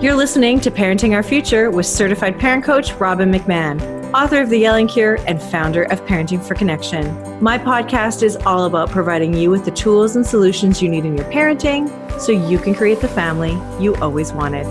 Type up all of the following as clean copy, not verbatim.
You're listening to Parenting Our Future with certified parent coach Robbin McManne, author of The Yelling Cure and founder of Parenting for Connection. My podcast is all about providing you with the tools and solutions you need in your parenting so you can create the family you always wanted.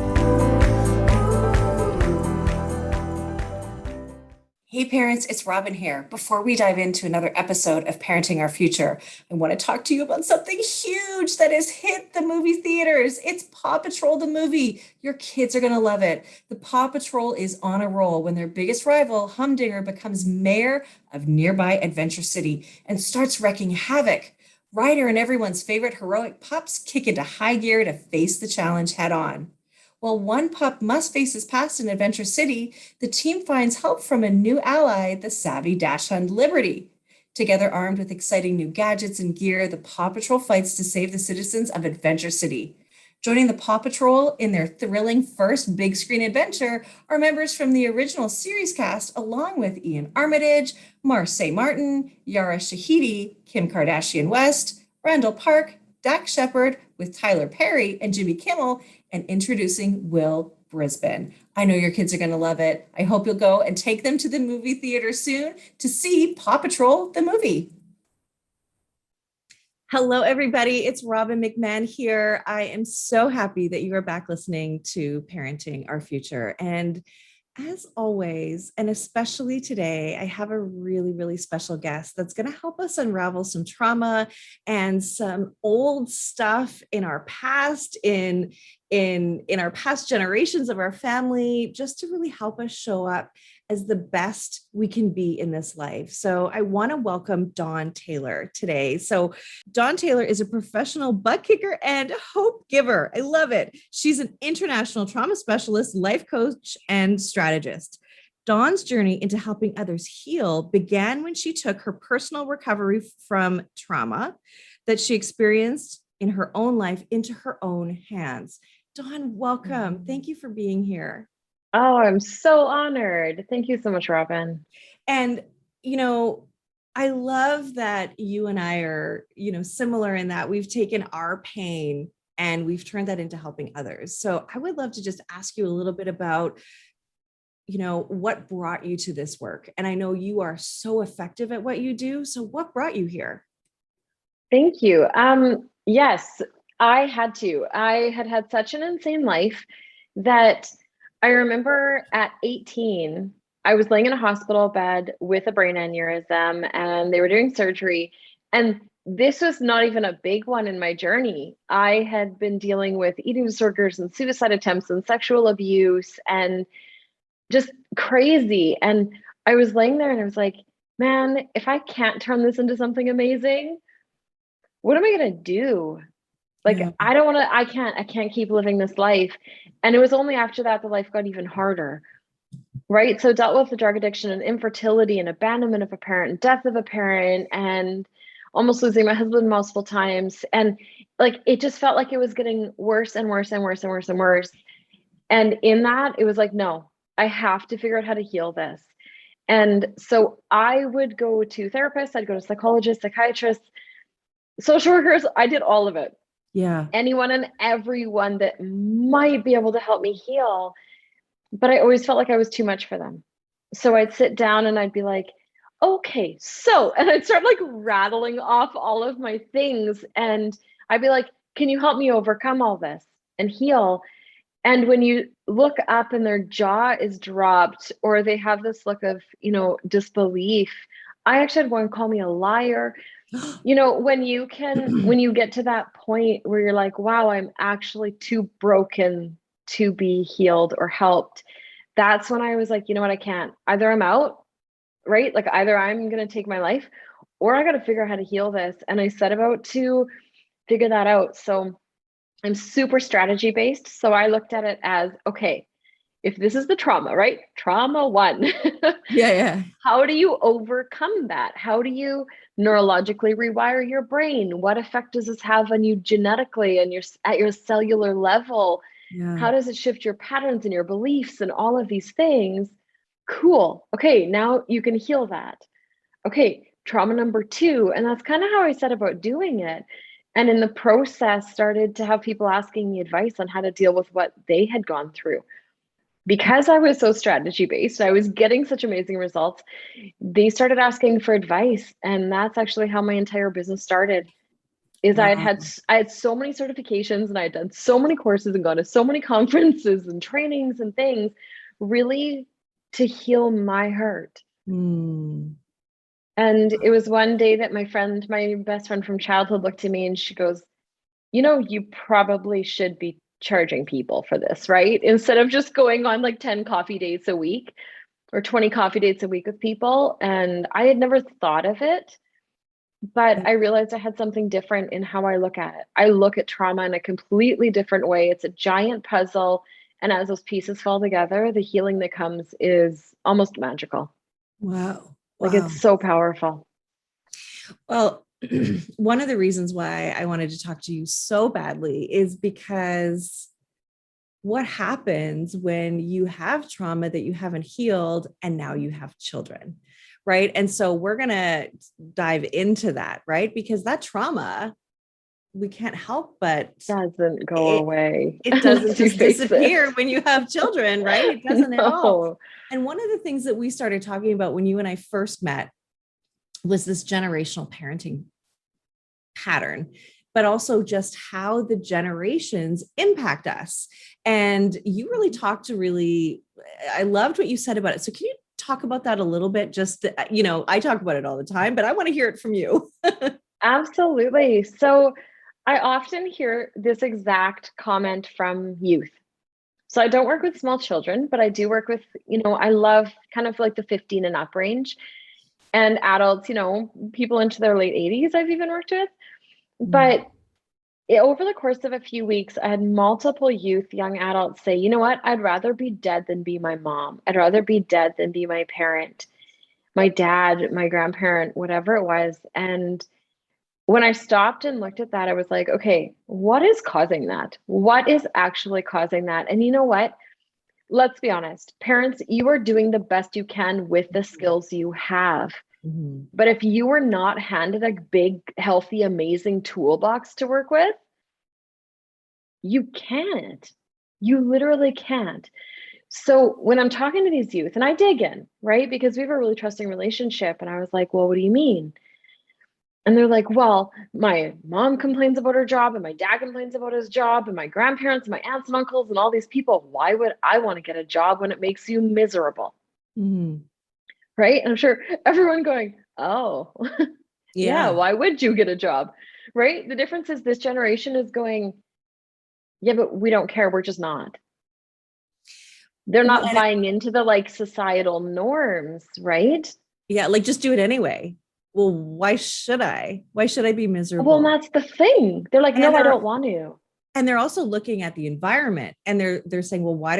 Hey parents, it's Robbin here. Before we dive into another episode of Parenting Our Future, I want to talk to you about something huge that has hit the movie theaters. It's Paw Patrol the Movie. Your kids are going to love it. The Paw Patrol is on a roll when their biggest rival, Humdinger, becomes mayor of nearby Adventure City and starts wreaking havoc. Ryder and everyone's favorite heroic pups kick into high gear to face the challenge head on. While one pup must face his past in Adventure City, the team finds help from a new ally, the savvy dachshund Liberty. Together armed with exciting new gadgets and gear, the Paw Patrol fights to save the citizens of Adventure City. Joining the Paw Patrol in their thrilling first big screen adventure are members from the original series cast, along with Ian Armitage, Marseille Martin, Yara Shahidi, Kim Kardashian West, Randall Park, Dax Shepard with Tyler Perry and Jimmy Kimmel, and introducing Will Brisbane. I know your kids are going to love it. I hope you'll go and take them to the movie theater soon to see Paw Patrol the movie. Hello, everybody. It's Robbin McManne here. I am so happy that you are back listening to Parenting Our Future. And as always, and especially today, I have a really, really special guest that's going to help us unravel some trauma and some old stuff in our past, in our past generations of our family, just to really help us show up as the best we can be in this life. So I want to welcome Dawn Taylor today. So Dawn Taylor is a professional butt kicker and hope giver. I love it. She's an international trauma specialist, life coach, and strategist. Dawn's journey into helping others heal began when she took her personal recovery from trauma that she experienced in her own life into her own hands. Dawn, welcome. Thank you for being here. Oh, I'm so honored. Thank you so much, Robbin. And, I love that you and I are, similar in that we've taken our pain and we've turned that into helping others. So I would love to just ask you a little bit about, what brought you to this work? And I know you are so effective at what you do. So what brought you here? Thank you. Yes, I had to. I had such an insane life that I remember at 18, I was laying in a hospital bed with a brain aneurysm and they were doing surgery. And this was not even a big one in my journey. I had been dealing with eating disorders and suicide attempts and sexual abuse and just crazy. And I was laying there and I was like, man, if I can't turn this into something amazing, what am I going to do? Like, yeah. I can't keep living this life. And it was only after that the life got even harder, right? So dealt with the drug addiction and infertility and abandonment of a parent and death of a parent and almost losing my husband multiple times. And like, it just felt like it was getting worse and worse and worse and worse and worse. And in that, it was like, no, I have to figure out how to heal this. And so I would go to therapists, I'd go to psychologists, psychiatrists, social workers. I did all of it. Yeah. Anyone and everyone that might be able to help me heal. But I always felt like I was too much for them. So I'd sit down and I'd be like, okay, and I'd start like rattling off all of my things. And I'd be like, can you help me overcome all this and heal? And when you look up and their jaw is dropped or they have this look of, disbelief, I actually had one call me a liar. When you get to that point where you're like, wow, I'm actually too broken to be healed or helped. That's when I was like, you know what? I can't. Either I'm out, right? Like either I'm going to take my life or I got to figure out how to heal this. And I set about to figure that out. So I'm super strategy based. So I looked at it as, okay, if this is the trauma, right? Trauma 1. Yeah. How do you overcome that? How do you neurologically rewire your brain? What effect does this have on you genetically and at your cellular level? Yeah. How does it shift your patterns and your beliefs and all of these things? Cool. Okay, now you can heal that. Okay, trauma number 2, and that's kind of how I set about doing it, And in the process, started to have people asking me advice on how to deal with what they had gone through. Because I was so strategy based, I was getting such amazing results. They started asking for advice, and that's actually how my entire business started. Is Wow. I had so many certifications, and I had done so many courses and gone to so many conferences and trainings and things, really to heal my hurt. Mm. And it was one day that my best friend from childhood, looked at me and she goes, you probably should be charging people for this, right? Instead of just going on like 10 coffee dates a week or 20 coffee dates a week with people. And I had never thought of it, but I realized I had something different in how I look at it. I look at trauma in a completely different way. It's a giant puzzle. And as those pieces fall together, the healing that comes is almost magical. Wow. Like Wow. it's so powerful. Well, one of the reasons why I wanted to talk to you so badly is because what happens when you have trauma that you haven't healed and now you have children, right? And so we're going to dive into that, right? Because that trauma, we can't help but Doesn't go it, away it doesn't unless you just face disappear it. when you have children, right? It doesn't at all. No. And one of the things that we started talking about when you and I first met was this generational parenting pattern, but also just how the generations impact us. And you really talked to I loved what you said about it. So can you talk about that a little bit? Just, I talk about it all the time, but I want to hear it from you. Absolutely. So I often hear this exact comment from youth. So I don't work with small children, but I do work with, I love kind of like the 15 and up range, and adults, people into their late 80s I've even worked with. But over the course of a few weeks, I had multiple young adults say, you know what, I'd rather be dead than be my mom. I'd rather be dead than be my parent, my dad, my grandparent, whatever it was. And when I stopped and looked at that, I was like, okay, what is causing that? What is actually causing that? And you know what? Let's be honest, parents, you are doing the best you can with the skills you have. Mm-hmm. But if you were not handed a big, healthy, amazing toolbox to work with, you can't. You literally can't. So when I'm talking to these youth, and I dig in, right? Because we have a really trusting relationship. And I was like, well, what do you mean? And they're like, well, my mom complains about her job, and my dad complains about his job, and my grandparents, and my aunts and uncles, and all these people. Why would I want to get a job when it makes you miserable? Mm-hmm. Right? And I'm sure everyone going, oh, yeah, Yeah. why would you get a job? Right? The difference is this generation is going, yeah, but we don't care. We're just not. They're Well, not buying into the like societal norms, right? yeah, like just do it anyway. Well, why should I? Why should I be Well, miserable? that's the thing. They're like, And no, I they're don't want to. and they're also looking at the environment, and they're saying, well, Yes. why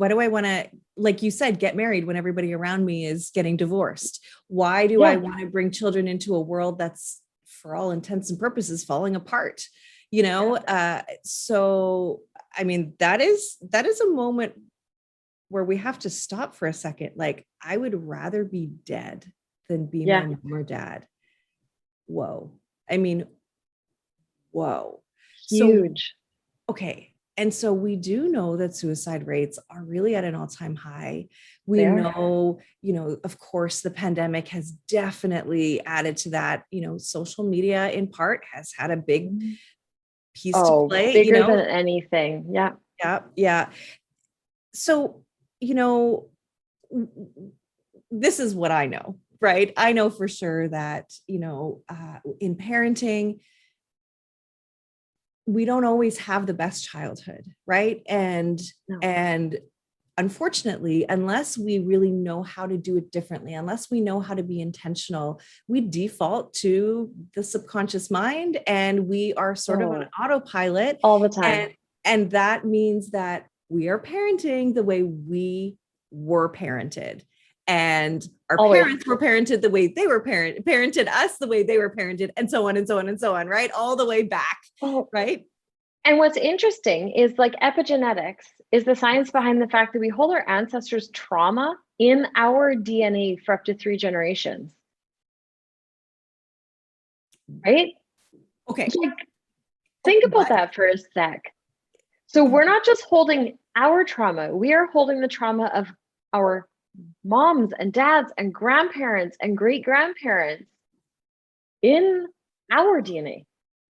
do I want to, like you said, get married when everybody around me is getting divorced? Why do I Yeah. want to bring children into a world that's, for all intents and purposes, falling apart? So I mean, that is a moment where we have to stop for a second. Like, I would rather be dead than be my Yeah. mom or dad. Whoa. I mean, whoa. So, Huge. okay. And so we do know that suicide rates are really at an all-time high. We There. know, of course, the pandemic has definitely added to that. Social media in part has had a big piece to Oh, play, bigger than anything. Yeah. Yeah. Yeah. So, this is what I know, right? I know for sure that, in parenting, we don't always have the best childhood, right? No. And unfortunately, unless we really know how to do it differently, unless we know how to be intentional, we default to the subconscious mind, and we are sort of on autopilot. All the time. And that means that we are parenting the way we were parented. And our Always. parents were parented the way they were parented us the way they were parented, and so on and so on and so on, right? All the way back, Oh, right? and what's interesting is like epigenetics is the science behind the fact that we hold our ancestors' trauma in our DNA for up to 3 generations. Right? Okay. Like, think about What? that for a sec. So we're not just holding our trauma, we are holding the trauma of our moms and dads and grandparents and great grandparents in our DNA.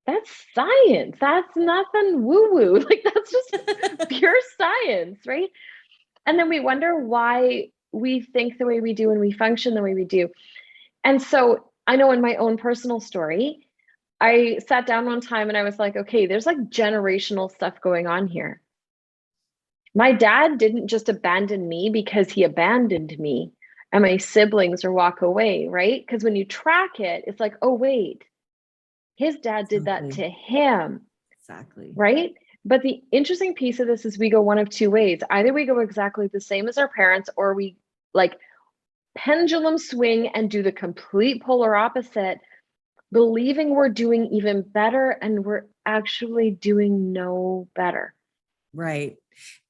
That's science. That's nothing woo woo. Like, that's just pure science, right? And then we wonder why we think the way we do and we function the way we do. And so I know in my own personal story, I sat down one time and I was like, okay, there's like generational stuff going on here. My dad didn't just abandon me because he abandoned me and my siblings or walk away, right? Because when you track it, it's like, oh, wait, his dad did that Exactly. to him, Exactly. right? But the interesting piece of this is we go one of two ways. Either we go exactly the same as our parents, or we like pendulum swing and do the complete polar opposite, believing we're doing even better and we're actually doing no better. Right.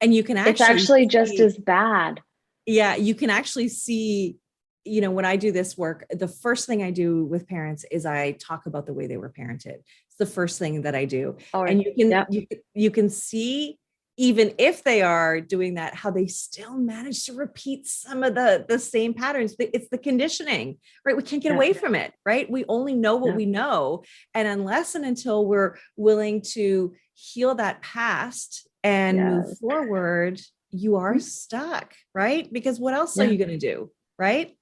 And you can It's actually actually just see, as bad. yeah, you can actually see, when I do this work, the first thing I do with parents is I talk about the way they were parented. It's the first thing that I do. Oh, And you can yeah. you can see, even if they are doing that, how they still manage to repeat some of the same patterns. It's the conditioning, right? We can't get Yeah. away from it, right? We only know what Yeah. we know. And unless and until we're willing to heal that past and move Yes. forward, you are stuck, right? Because what else are Yeah. you going to do, right?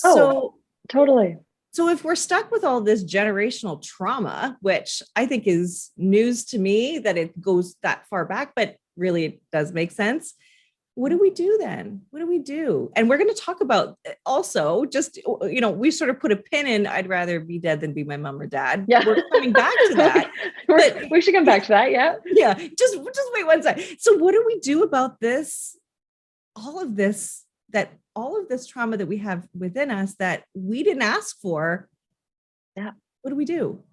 Oh, So, totally. so if we're stuck with all this generational trauma, which I think is news to me that it goes that far back, but really it does make sense. What do we do then? What do we do? And we're going to talk about also just, we sort of put a pin in, I'd rather be dead than be my mom or dad. Yeah. We're coming back to that. But We should come back to that. Yeah. yeah, just wait one second. So what do we do about this? All of this, trauma that we have within us that we didn't ask for. Yeah. What do we do?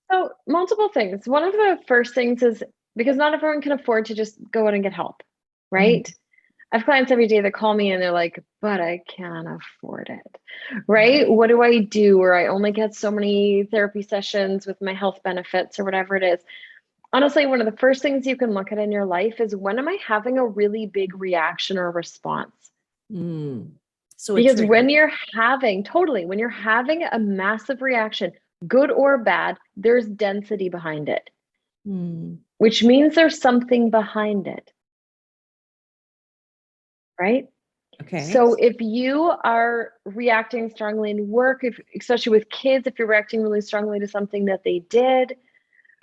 So, multiple things. One of the first things is because not everyone can afford to just go out and get help, right? Mm-hmm. I have clients every day that call me and they're like, but I can't afford it, right? What do I do? Or I only get so many therapy sessions with my health benefits or whatever it is. Honestly, one of the first things you can look at in your life is, when am I having a really big reaction or response? So a Because trigger. when you're having a massive reaction, good or bad, there's density behind it, which means there's something behind it, right? Okay. So if you are reacting strongly in work, especially with kids, if you're reacting really strongly to something that they did,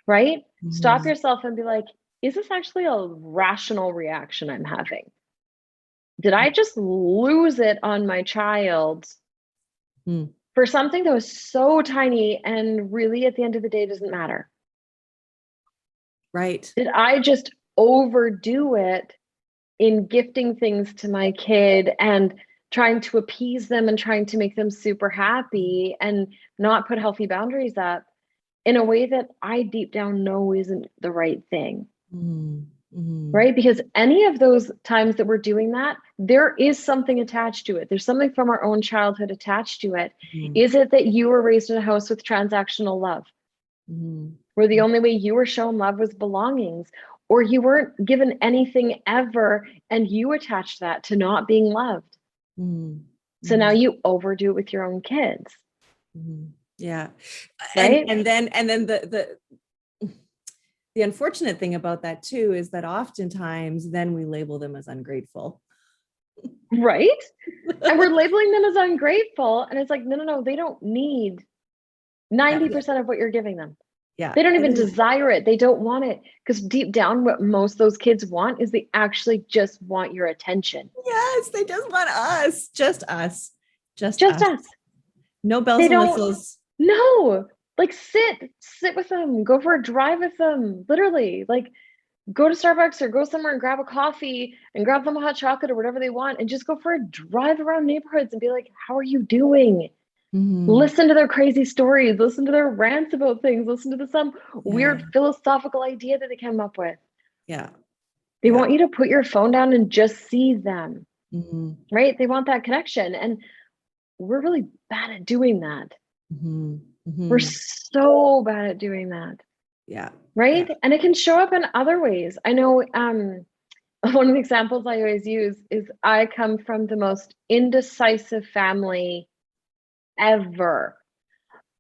right? Stop yourself and be like, is this actually a rational reaction I'm having? Did I just lose it on my child for something that was so tiny and really at the end of the day doesn't matter? Right. Did I just overdo it in gifting things to my kid and trying to appease them and trying to make them super happy and not put healthy boundaries up in a way that I deep down know isn't the right thing? Right? Because any of those times that we're doing that, there is something attached to it. There's something from our own childhood attached to it. Is it that you were raised in a house with transactional love, where the only way you were shown love was belongings, or you weren't given anything ever and you attached that to not being loved? So now you overdo it with your own kids. Yeah. Right? And then the unfortunate thing about that too is that oftentimes then we label them as ungrateful. Right? And we're labeling them as ungrateful. And it's like, no, they don't need 90% of what you're giving them. Yeah. They don't even desire it. They don't want it. Because deep down, what most of those kids want is they actually just want your attention. Yes, they just want us. Just us. Just Just us. us. No bells They and don't, whistles. no. Like, sit with them, go for a drive with them. Literally, like, go to Starbucks or go somewhere and grab a coffee and grab them a hot chocolate or whatever they want, and just go for a drive around neighborhoods and be like, how are you doing? Listen to their crazy stories, listen to their rants about things, listen to some weird philosophical idea that they came up with. Yeah. They want you to put your phone down and just see them, right? They want that connection. And we're really bad at doing that. We're so bad at doing that. Yeah. Right. Yeah. And it can show up in other ways. I know one of the examples I always use is I come from the most indecisive family ever.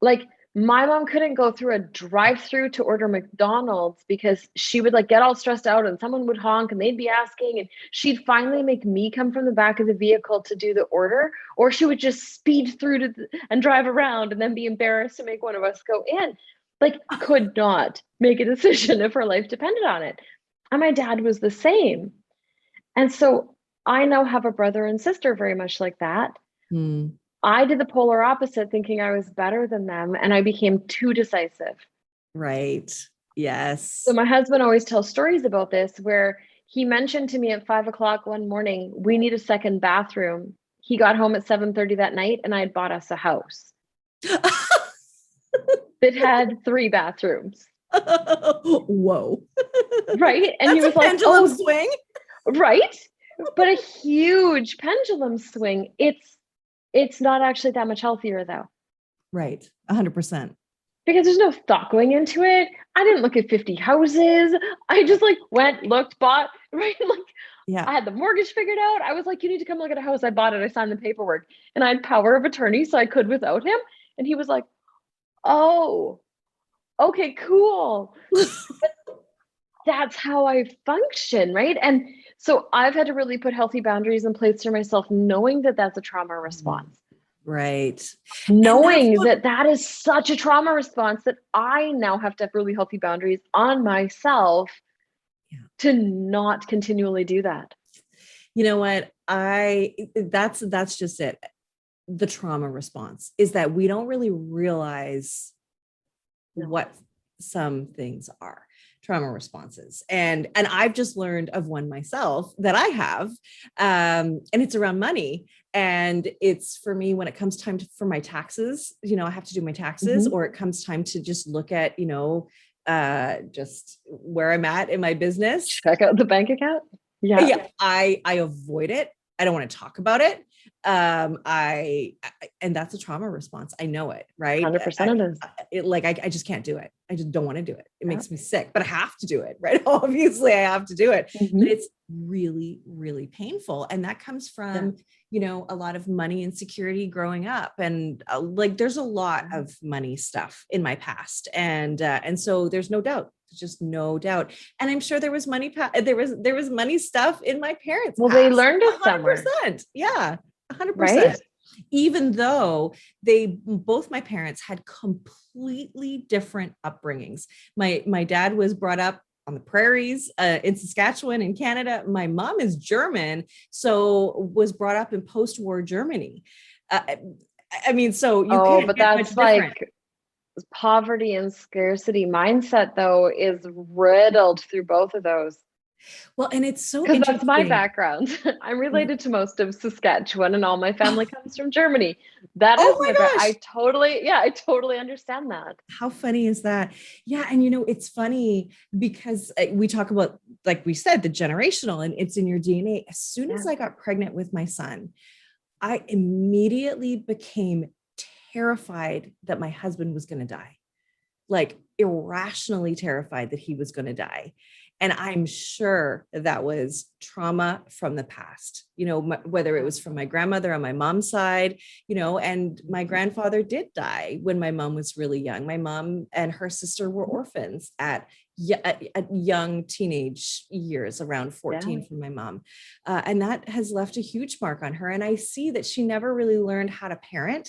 Like my mom couldn't go through a drive-through to order McDonald's because she would like get all stressed out and someone would honk and they'd be asking and she'd finally make me come from the back of the vehicle to do the order, or she would just speed through and drive around and then be embarrassed to make one of us go in. Like could not make a decision if her life depended on it. And my dad was the same. And so I now have a brother and sister very much like that. Mm. I did the polar opposite, thinking I was better than them, and I became too decisive. Right. Yes. So my husband always tells stories about this where he mentioned to me at 5 o'clock one morning, we need a second bathroom. He got home at 7:30 that night and I had bought us a house that had 3 bathrooms. Whoa. Right. And That's he was a like, pendulum swing. Right. But a huge pendulum swing. It's not actually that much healthier though. Right. 100%. Because there's no thought going into it. I didn't look at 50 houses. I just like went, looked, bought, right? Like Yeah. I had the mortgage figured out. I was like, you need to come look at a house. I bought it. I signed the paperwork and I had power of attorney so I could without him. And he was like, oh, okay, cool. But that's how I function, right? And so I've had to really put healthy boundaries in place for myself, knowing that that's a trauma response. Right. Knowing that that is such a trauma response that I now have to have really healthy boundaries on myself to not continually do that. You know what? That's just it. The trauma response is that we don't really realize what some things are trauma responses. And I've just learned of one myself that I have, and it's around money. And it's for me when it comes time for my taxes, I have to do my taxes, or it comes time to just look at, just where I'm at in my business. Check out the bank account. Yeah. I avoid it. I don't want to talk about it. And that's a trauma response. I know it, right? 100% it is. I just can't do it. I just don't want to do it. It makes me sick, but I have to do it, right? Obviously I have to do it, but it's really, really painful. And that comes from, a lot of money insecurity growing up. And there's a lot of money stuff in my past. And so there's no doubt. Just no doubt. And I'm sure there was money. There was money stuff in my parents' Well, past. they learned it somewhere. 100%. Yeah. 100%. Right? Even though both my parents had completely different upbringings. My dad was brought up on the prairies in Saskatchewan in Canada. My mom is German, so was brought up in post-war Germany. So you can't but get that's much different. like poverty and scarcity mindset though is riddled through both of those. Well, and it's so because interesting. that's my background. I'm related to most of Saskatchewan and all my family comes from Germany. That is my gosh. I totally understand that. How funny is that? Yeah. And it's funny because we talk about, like we said, the generational, and it's in your DNA. As soon as I got pregnant with my son, I immediately became terrified that my husband was going to die, like irrationally terrified that he was going to die. And I'm sure that was trauma from the past, whether it was from my grandmother on my mom's side, and my grandfather did die when my mom was really young. My mom and her sister were orphans at young teenage years, around 14 from my mom. And that has left a huge mark on her. And I see that she never really learned how to parent,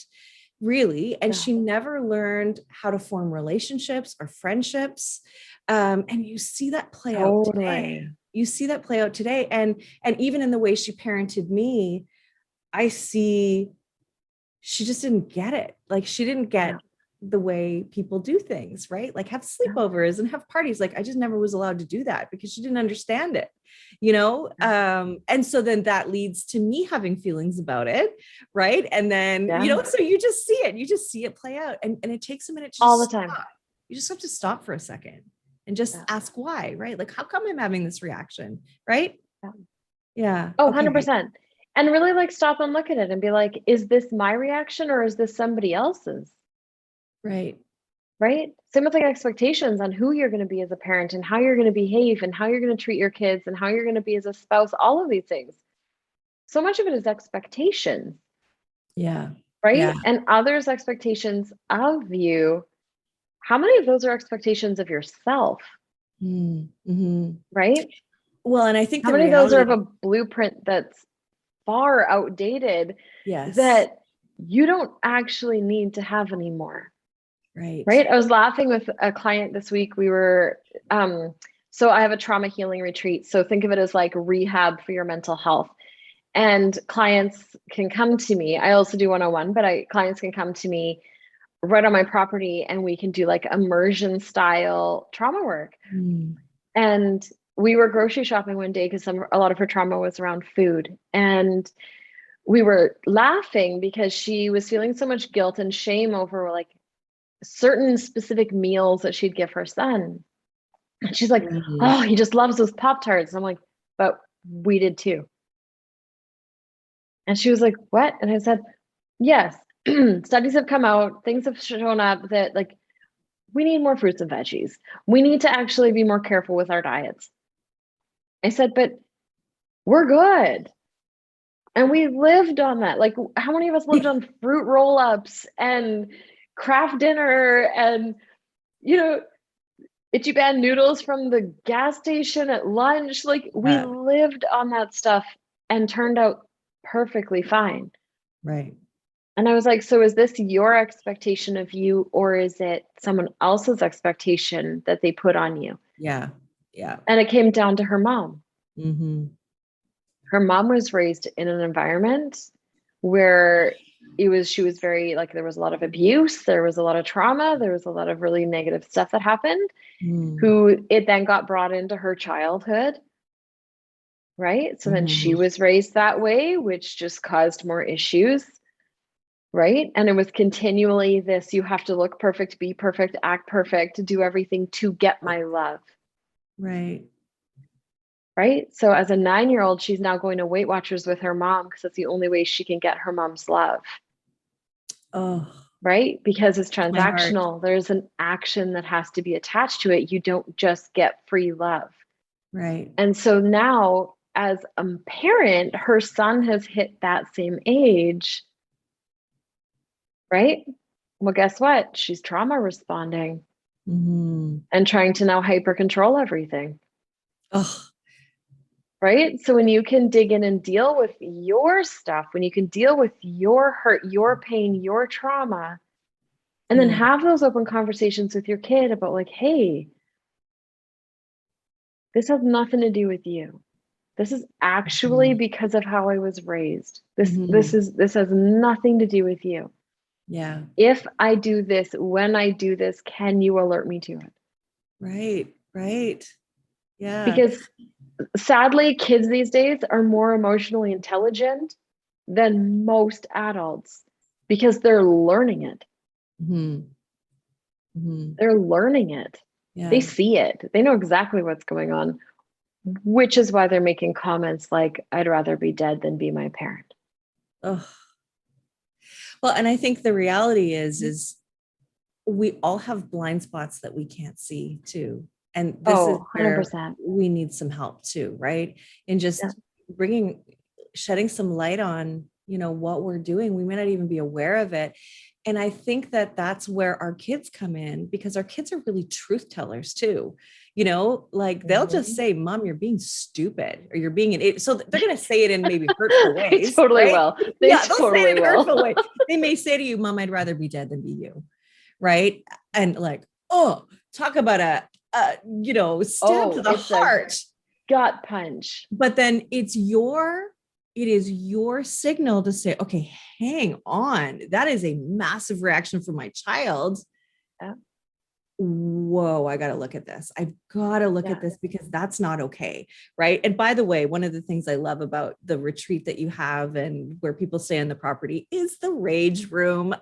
really. And she never learned how to form relationships or friendships. And you see that play out today. You see that play out today. And even in the way she parented me, I see she just didn't get it. Like she didn't get the way people do things, right? Like have sleepovers and have parties. Like I just never was allowed to do that because she didn't understand it, and so then that leads to me having feelings about it, right? And then, so you just see it play out, and it takes a minute to all the time. You just have to stop for a second and just ask why, right? Like, how come I'm having this reaction, right? Yeah. Oh, 100%. And really stop and look at it and be like, is this my reaction or is this somebody else's? Right. right? Same with like expectations on who you're going to be as a parent and how you're going to behave and how you're going to treat your kids and how you're going to be as a spouse, all of these things. So much of it is expectations, Yeah. right? Yeah. And others' expectations of you. How many of those are expectations of yourself, Mm-hmm. right? Well, and I think How the many of those are of reality, a blueprint that's far outdated yes. that you don't actually need to have anymore? Right. Right. I was laughing with a client this week. We were, so I have a trauma healing retreat. So think of it as like rehab for your mental health. And clients can come to me. I also do one-on-one, but clients can come to me right on my property and we can do like immersion style trauma work. Mm. And we were grocery shopping one day because a lot of her trauma was around food. And we were laughing because she was feeling so much guilt and shame over like certain specific meals that she'd give her son. And she's like, Mm. oh, he just loves those Pop-Tarts. I'm like, but we did too. And she was like, what? And I said, yes, studies have come out, things have shown up that like we need more fruits and veggies. We need to actually be more careful with our diets. I said, but we're good. And we lived on that. Like, how many of us lived on fruit roll-ups and Kraft dinner and, you know, Ichiban noodles from the gas station at lunch? Like, we lived on that stuff and turned out perfectly fine. Right. And I was like, so is this your expectation of you, or is it someone else's expectation that they put on you? Yeah. Yeah. And it came down to her mom. Mm-hmm. Her mom was raised in an environment where she was very like, there was a lot of abuse, there was a lot of trauma, there was a lot of really negative stuff that happened, who it then got brought into her childhood. Right. So then she was raised that way, which just caused more issues. Right. And it was continually this, you have to look perfect, be perfect, act perfect, do everything to get my love. Right. Right. So as a 9-year-old, she's now going to Weight Watchers with her mom because that's the only way she can get her mom's love. Oh, right? Because it's my heart. transactional. There's an action that has to be attached to it. You don't just get free love. Right. And so now, as a parent, her son has hit that same age, right? Well, guess what? She's trauma responding and trying to now hyper control everything. Oh, Right. So when you can dig in and deal with your stuff, when you can deal with your hurt, your pain, your trauma, and then have those open conversations with your kid about like, hey, this has nothing to do with you. This is actually because of how I was raised. This has nothing to do with you. Yeah. If I do this, when I do this, can you alert me to it? Right. Right. Yeah. Because sadly, kids these days are more emotionally intelligent than most adults because they're learning it. They're learning it. Yeah. They see it. They know exactly what's going on, which is why they're making comments like, I'd rather be dead than be my parent. Oh. Well, and I think the reality is we all have blind spots that we can't see too. And this is where 100%. we need some help too, right? And just shedding some light on, what we're doing. We may not even be aware of it. And I think that that's where our kids come in, because our kids are really truth tellers too. Like they'll just say, Mom, you're being stupid, or you're being an idiot. So they're going to say it in maybe hurtful ways. They totally right? will. They'll say it in hurtful ways. They may say to you, Mom, I'd rather be dead than be you. Right. And like, talk about a stab to the heart. Gut punch. But then it is your signal to say, okay, hang on. That is a massive reaction from my child. Yeah. Whoa, I got to look at this. I've got to look at this because that's not okay. Right. And by the way, one of the things I love about the retreat that you have and where people stay on the property is the rage room.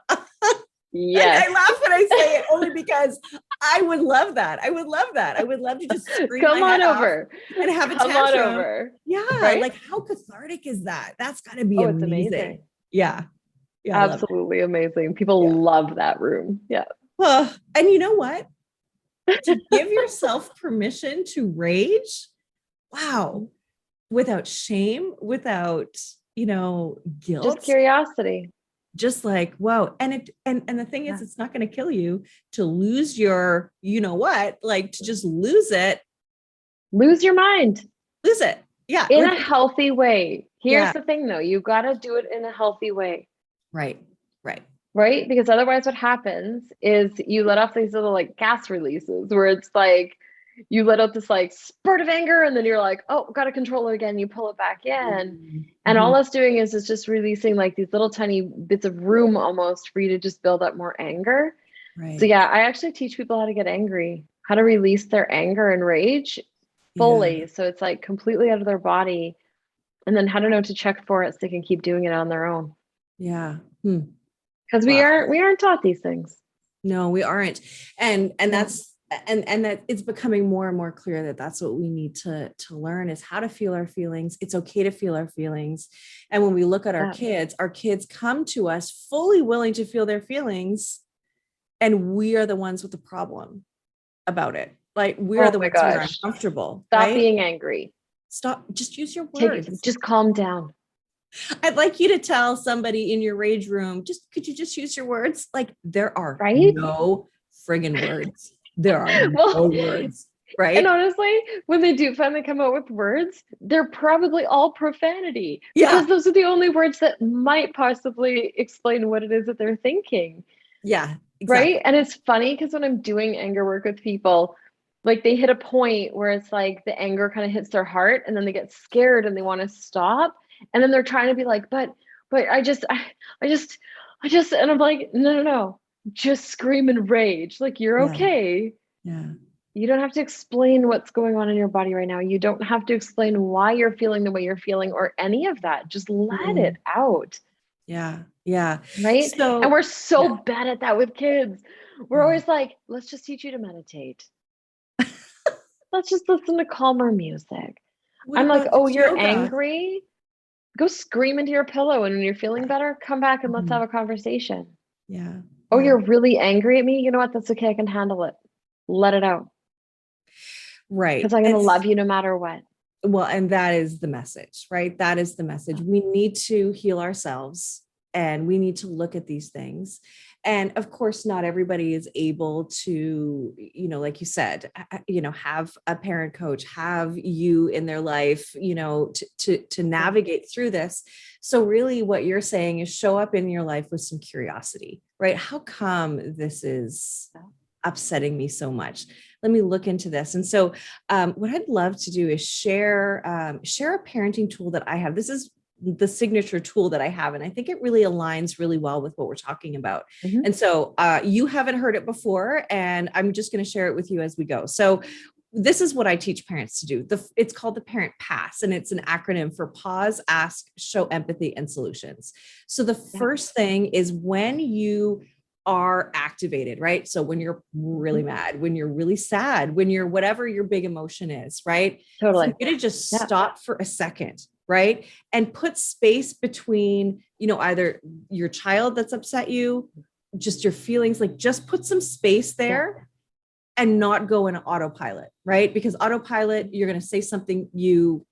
Yes. I laugh when I say it only because I would love that. I would love that. I would love to just scream Come my on head over and have a tantrum. Come on over. Yeah. Right? Like how cathartic is that? That's gotta be amazing. It's amazing. Yeah. Yeah. Absolutely amazing. People love that room. Yeah. And you know what? To give yourself permission to rage, wow, without shame, without, Just guilt, curiosity. just like, whoa. And the thing is, it's not going to kill you to lose your, like to just lose it. Lose your mind. Lose it. Yeah. In Like, a healthy way. Here's yeah. the thing though, you got to do it in a healthy way. Right. Right. Right? Because otherwise what happens is you let off these little like gas releases where it's like you let out this like spurt of anger and then you're like, oh, got to control it again. You pull it back in. Mm-hmm. And all that's doing is just releasing like these little tiny bits of room almost for you to just build up more anger. Right. So yeah, I actually teach people how to get angry, how to release their anger and rage fully. Yeah. So it's like completely out of their body. And then how to know to check for it so they can keep doing it on their own. Yeah. Because Wow. we aren't taught these things. No, we aren't. And that's and that it's becoming more and more clear that that's what we need to learn is how to feel our feelings. It's okay to feel our feelings. And when we look at our kids come to us fully willing to feel their feelings, and we are the ones with the problem about it. Like we're Oh the my ones who are gosh. uncomfortable, Stop right? being angry. Stop, just use your Take it, words. just calm down. I'd like you to tell somebody in your rage room, could you just use your words? Like there are Right? no friggin' words. There are Well, no words, and right? honestly, when they do finally come out with words, they're probably all profanity Yeah. because those are the only words that might possibly explain what it is that they're thinking. Yeah, Right? exactly. And it's funny because when I'm doing anger work with people, like they hit a point where it's like the anger kind of hits their heart and then they get scared and they want to stop. And then they're trying to be like, but I just, and I'm like, no. Just scream and rage. Like you're Yeah. okay. Yeah. You don't have to explain what's going on in your body right now. You don't have to explain why you're feeling the way you're feeling or any of that. Just let it out. Yeah. Yeah. Right. And So we're so bad at that with kids. We're yeah. always like, let's just teach you to meditate. Let's just listen to calmer music. What I'm like, about oh, just you're yoga? angry? Go scream into your pillow. And when you're feeling Yeah. better, come back and let's Mhm. have a conversation. Yeah. Oh, Yeah. you're really angry at me? You know what? That's okay. I can handle it. Let it out. Right. Because I'm going to It's love you no matter what. well, and that is the message, right? That is the message. We need to heal ourselves and we need to look at these things. And of course, not everybody is able to, like you said, have a parent coach, have you in their life, to navigate through this. So really what you're saying is show up in your life with some curiosity, right? How come this is upsetting me so much? Let me look into this. And so what I'd love to do is share a parenting tool that I have. This is the signature tool that I have. And I think it really aligns really well with what we're talking about. Mm-hmm. And so you haven't heard it before, and I'm just going to share it with you as we go. So this is what I teach parents to do. It's called the Parent Pass, and it's an acronym for pause, ask, show empathy, and solutions. So the first thing is when you are activated, right? So when you're really mad, when you're really sad, when you're whatever your big emotion is, right? Totally. For you to just stop for a second, right? And put space between, either your child that's upset you, just your feelings, like just put some space there and not go in autopilot, right? Because autopilot, you're going to say something you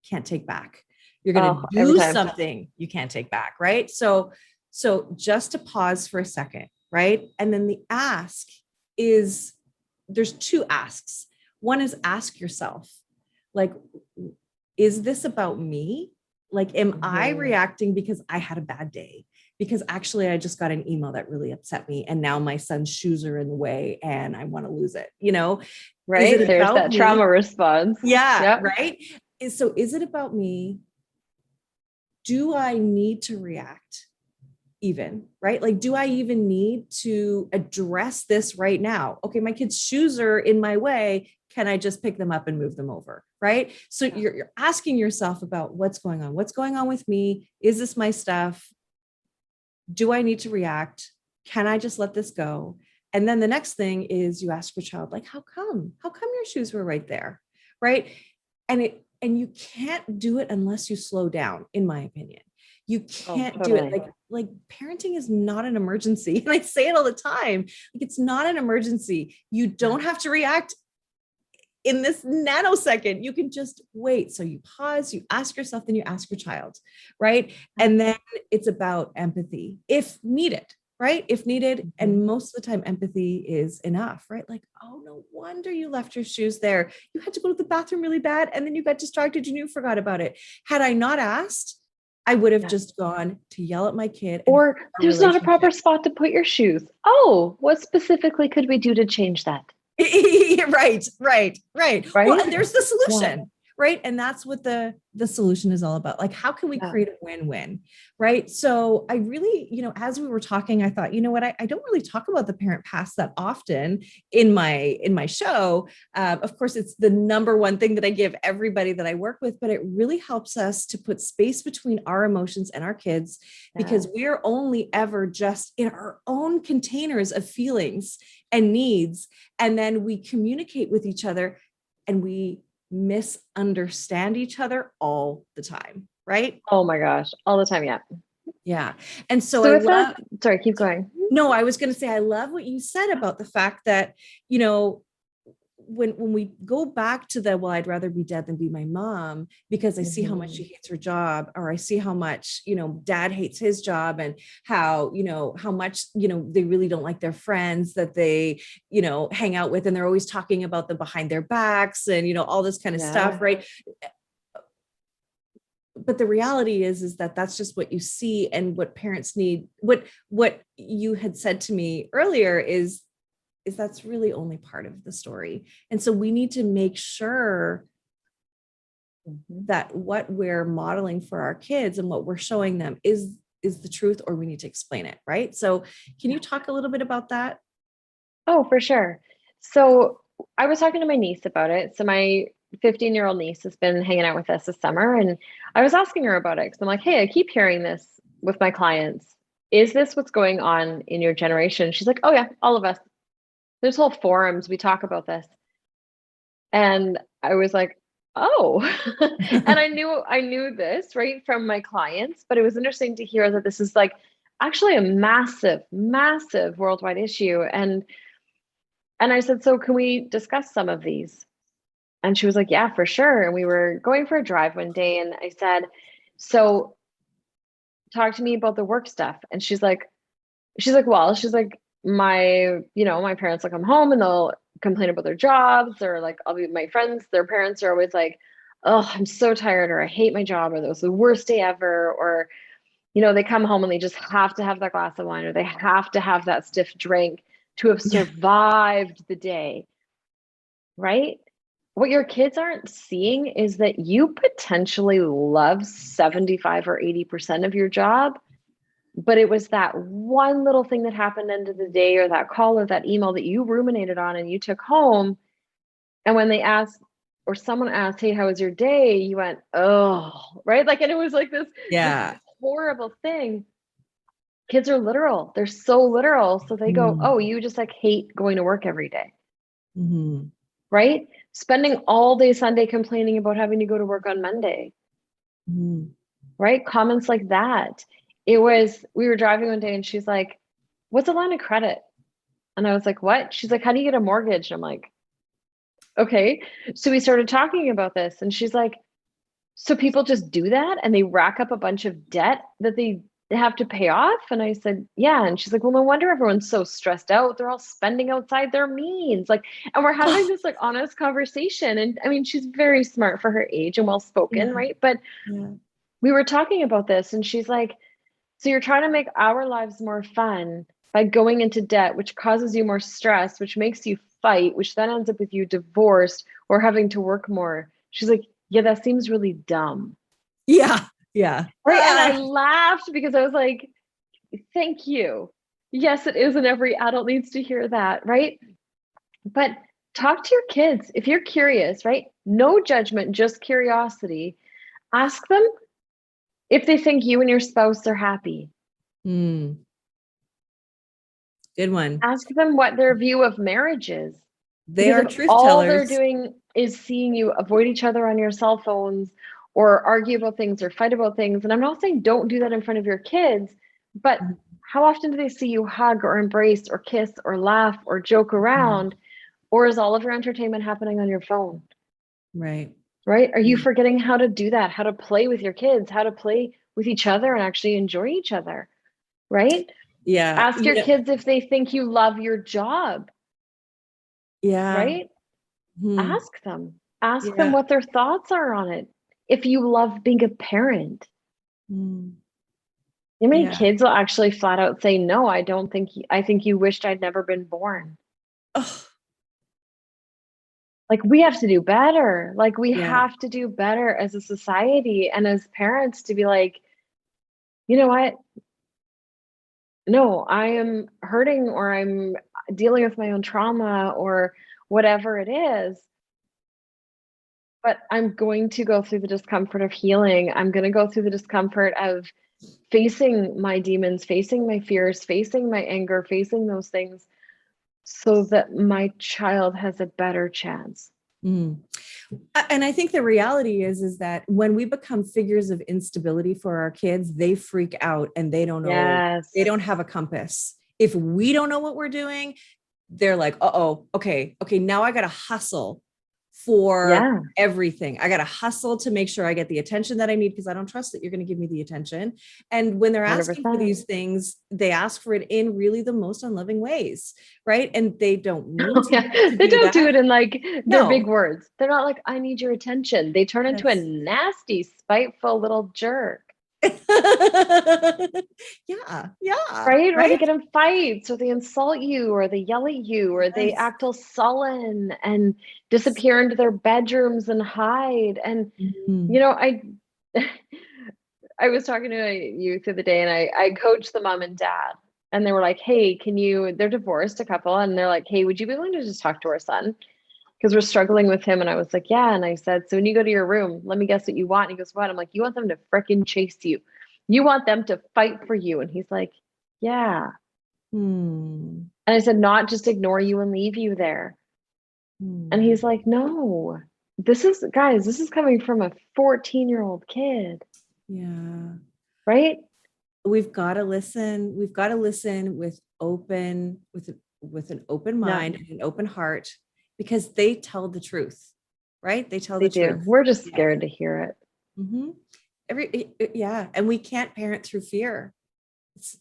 can't take back. You're going to do something you can't take back, right? So just to pause for a second, right? And then the ask is, there's two asks. One is ask yourself, like, is this about me? Like, am I reacting because I had a bad day? Because actually I just got an email that really upset me and now my son's shoes are in the way and I want to lose it, Right? Is it There's about that me? trauma response. Yeah, right? So is it about me? Do I need to react even, right? Like, do I even need to address this right now? Okay, my kid's shoes are in my way. Can I just pick them up and move them over? Right? So you're asking yourself about what's going on. What's going on with me? Is this my stuff? Do I need to react? Can I just let this go? And then the next thing is you ask your child, like, how come your shoes were right there? Right. And you can't do it unless you slow down, in my opinion. You Oh, can't do it. totally. Like parenting is not an emergency. And I say it all the time. Like it's not an emergency. You don't have to react in this nanosecond. You can just wait. So you pause, you ask yourself, then you ask your child, right? And then it's about empathy if needed, right? If needed. And most of the time, empathy is enough, right? Like, oh, no wonder you left your shoes there. You had to go to the bathroom really bad. And then you got distracted and you forgot about it. Had I not asked, I would have just gone to yell at my kid. Or there's not a proper spot to put your shoes. Oh, what specifically could we do to change that? Right. Well, and there's the solution, right? And that's what the solution is all about. Like, how can we create a win-win, right? So I really, as we were talking, I thought, you know what, I don't really talk about the parent past that often in my show. Of course, it's the number one thing that I give everybody that I work with, but it really helps us to put space between our emotions and our kids, because we're only ever just in our own containers of feelings and needs. And then we communicate with each other and we misunderstand each other all the time, right? Oh my gosh, all the time. Yeah. Yeah. And so sorry, keep going. No, I was going to say, I love what you said about the fact that, when we go back to the, well, I'd rather be dead than be my mom, because I see how much she hates her job, or I see how much, dad hates his job, and how, how much, they really don't like their friends that they, hang out with. And they're always talking about them behind their backs and, all this kind of stuff. Right. But the reality is that that's just what you see. And what parents need, what you had said to me earlier is that's really only part of the story. And so we need to make sure that what we're modeling for our kids and what we're showing them is the truth, or we need to explain it. Right. So can you talk a little bit about that? Oh, for sure. So I was talking to my niece about it. So my 15-year-old niece has been hanging out with us this summer, and I was asking her about it because I'm like, hey, I keep hearing this with my clients. Is this what's going on in your generation? She's like, oh yeah, all of us. There's whole forums, we talk about this. And I was like, oh, and I knew this, right, from my clients, but it was interesting to hear that this is like actually a massive, massive worldwide issue. And I said, so can we discuss some of these? And she was like, yeah, for sure. And we were going for a drive one day, and I said, so talk to me about the work stuff. And she's like, my parents will come home and they'll complain about their jobs, or like I'll be my friends, their parents are always like, oh, I'm so tired, or I hate my job, or that was the worst day ever, or they come home and they just have to have that glass of wine, or they have to have that stiff drink to have survived the day. Right? What your kids aren't seeing is that you potentially love 75 or 80% of your job, but it was that one little thing that happened end of the day, or that call or that email that you ruminated on and you took home. And when they asked, or someone asked, hey, how was your day? You went, oh, right? Like, and it was like this horrible thing. Kids are literal. They're so literal. So they go, oh, you just like hate going to work every day. Right? Spending all day Sunday complaining about having to go to work on Monday. Right? Comments like that. We were driving one day and she's like, what's a line of credit? And I was like, what? She's like, how do you get a mortgage? And I'm like, okay. So we started talking about this, and she's like, so people just do that and they rack up a bunch of debt that they have to pay off? And I said, yeah. And she's like, well, no wonder everyone's so stressed out. They're all spending outside their means. Like, and we're having this like honest conversation. And I mean, she's very smart for her age and well-spoken, right? But we were talking about this, and she's like, so you're trying to make our lives more fun by going into debt, which causes you more stress, which makes you fight, which then ends up with you divorced or having to work more. She's like, yeah, that seems really dumb. Yeah. Right. And I laughed because I was like, thank you. Yes, it is. And every adult needs to hear that. Right. But talk to your kids. If you're curious, right? No judgment, just curiosity. Ask them if they think you and your spouse are happy. Good one. Ask them what their view of marriage is. They are truth all tellers. They're doing is seeing you avoid each other on your cell phones, or argue about things or fight about things. And I'm not saying don't do that in front of your kids, but how often do they see you hug or embrace or kiss or laugh or joke around? Or is all of your entertainment happening on your phone? Right. Right? Are you forgetting how to do that? How to play with your kids, how to play with each other and actually enjoy each other? Right? Yeah. Ask your kids if they think you love your job. Yeah. Right? Ask them. Ask them Yeah. what their thoughts are on it. If you love being a parent. How many Yeah. kids will actually flat out say, no, I don't think, I think you wished I'd never been born. Oh, Like, we have to do better. Like, we yeah. have to do better as a society and as parents to be like, you know what? No, I am hurting or I'm dealing with my own trauma or whatever it is. But I'm going to go through the discomfort of healing. I'm going to go through the discomfort of facing my demons, facing my fears, facing my anger, facing those things so that my child has a better chance. And I think the reality is that when we become figures of instability for our kids, they freak out and they don't know, Yes. they don't have a compass. If we don't know what we're doing, they're like, uh-oh, okay, now I got to hustle for everything. I got to hustle to make sure I get the attention that I need because I don't trust that you're going to give me the attention. And when they're asking 100%. for these things, they ask for it in really the most unloving ways, right? And they don't mean to they don't do that. it in like their big words. They're not like, I need your attention. They turn into a nasty, spiteful little jerk. Yeah. Right? Or they get in fights, or they insult you, or they yell at you, or they act all sullen and disappear into their bedrooms and hide. And you know, I was talking to a youth the other day, and I coached the mom and dad, and they were like, "Hey, they're divorced, a couple, and they're like, hey, would you be willing to just talk to our son? Because we're struggling with him." And I was like, yeah. And I said, so when you go to your room, let me guess what you want. And he goes, what? I'm like, you want them to frickin' chase you. You want them to fight for you. And he's like, yeah. And I said, not just ignore you and leave you there. And he's like, no, this is coming from a 14-year-old kid. Yeah. Right? We've got to listen. We've got to listen with an open mind and an open heart, because they tell the truth, right? They tell the truth. We're just scared to hear it. And we can't parent through fear.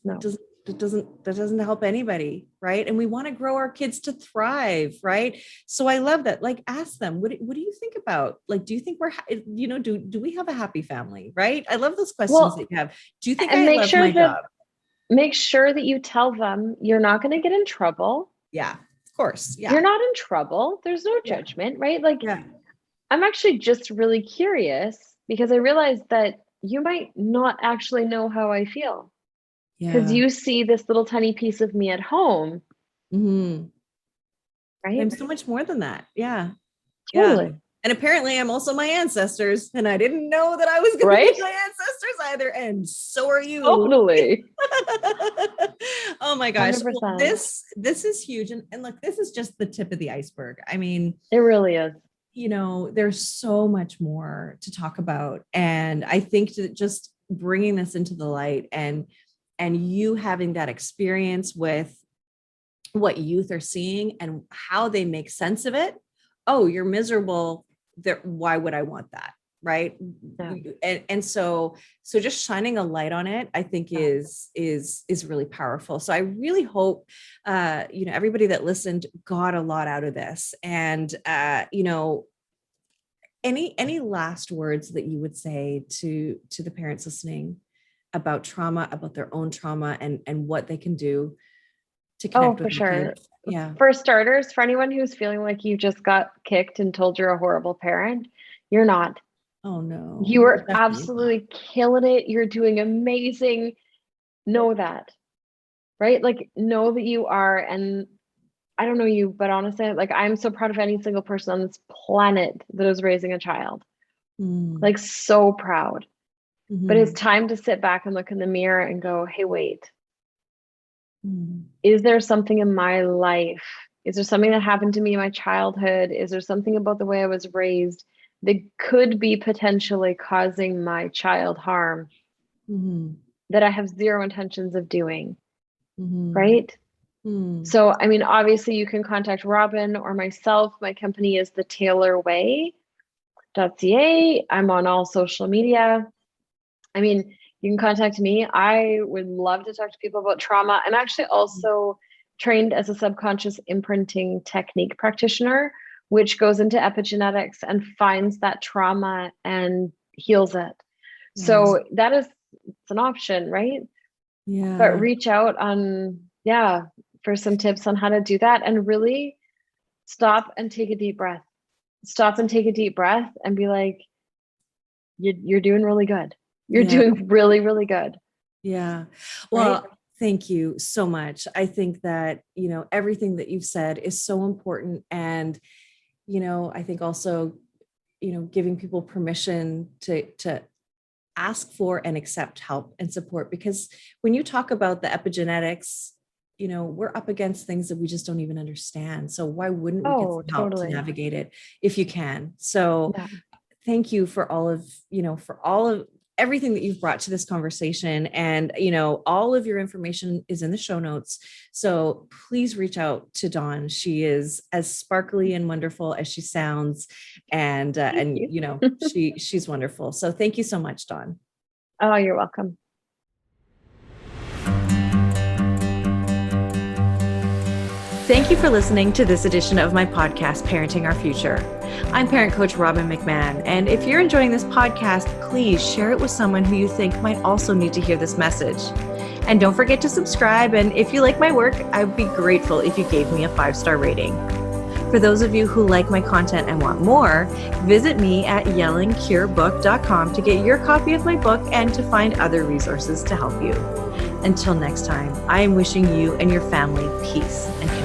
That doesn't help anybody, right? And we want to grow our kids to thrive, right? So I love that. Like, ask them, what do you think about? Like, do you think do we have a happy family, right? I love those questions that you have. Do you think I love my job? Make sure that you tell them you're not going to get in trouble. Yeah, of course. Yeah. You're not in trouble. There's no judgment, right? Like, I'm actually just really curious because I realized that you might not actually know how I feel. Because you see this little tiny piece of me at home. Right? I'm so much more than that. Yeah. Totally. Yeah. And apparently I'm also my ancestors, and I didn't know that I was going to be my ancestors either. And so are you. Totally. Oh my gosh. Well, this is huge. And look, this is just the tip of the iceberg. I mean, it really is. You know, there's so much more to talk about. And I think that just bringing this into the light and you having that experience with what youth are seeing and how they make sense of it. Oh, you're miserable. Why would I want that? Right. And so just shining a light on it, I think is really powerful. So I really hope, everybody that listened got a lot out of this. And, any last words that you would say to the parents listening about trauma, about their own trauma, and what they can do to connect with their kids? Yeah. For starters, for anyone who's feeling like you just got kicked and told you're a horrible parent, you're not. Oh no. You are absolutely killing it. You're doing amazing. Know that. Right? Like, know that you are. And I don't know you, but honestly, like, I'm so proud of any single person on this planet that is raising a child. Like, so proud. But it's time to sit back and look in the mirror and go, hey, wait. Is there something in my life? Is there something that happened to me in my childhood? Is there something about the way I was raised that could be potentially causing my child harm that I have zero intentions of doing, right? So, I mean, obviously you can contact Robbin or myself. My company is thetaylorway.ca. I'm on all social media. I mean, you can contact me. I would love to talk to people about trauma. I'm actually also trained as a subconscious imprinting technique practitioner, which goes into epigenetics and finds that trauma and heals it. So that is, it's an option, right? Yeah. But reach out for some tips on how to do that, and really stop and take a deep breath. Stop and take a deep breath and be like, you're doing really good. You're doing really, really good. Yeah. Well, right? Thank you so much. I think that, everything that you've said is so important. And, I think also, giving people permission to ask for and accept help and support, because when you talk about the epigenetics, we're up against things that we just don't even understand. So why wouldn't we get some help to navigate it if you can? So thank you for all of everything that you've brought to this conversation. And, all of your information is in the show notes. So please reach out to Dawn. She is as sparkly and wonderful as she sounds. And she's wonderful. So thank you so much, Dawn. Oh, you're welcome. Thank you for listening to this edition of my podcast, Parenting Our Future. I'm parent coach Robbin McManne, and if you're enjoying this podcast, please share it with someone who you think might also need to hear this message. And don't forget to subscribe, and if you like my work, I would be grateful if you gave me a 5-star rating. For those of you who like my content and want more, visit me at yellingcurebook.com to get your copy of my book and to find other resources to help you. Until next time, I am wishing you and your family peace and connection.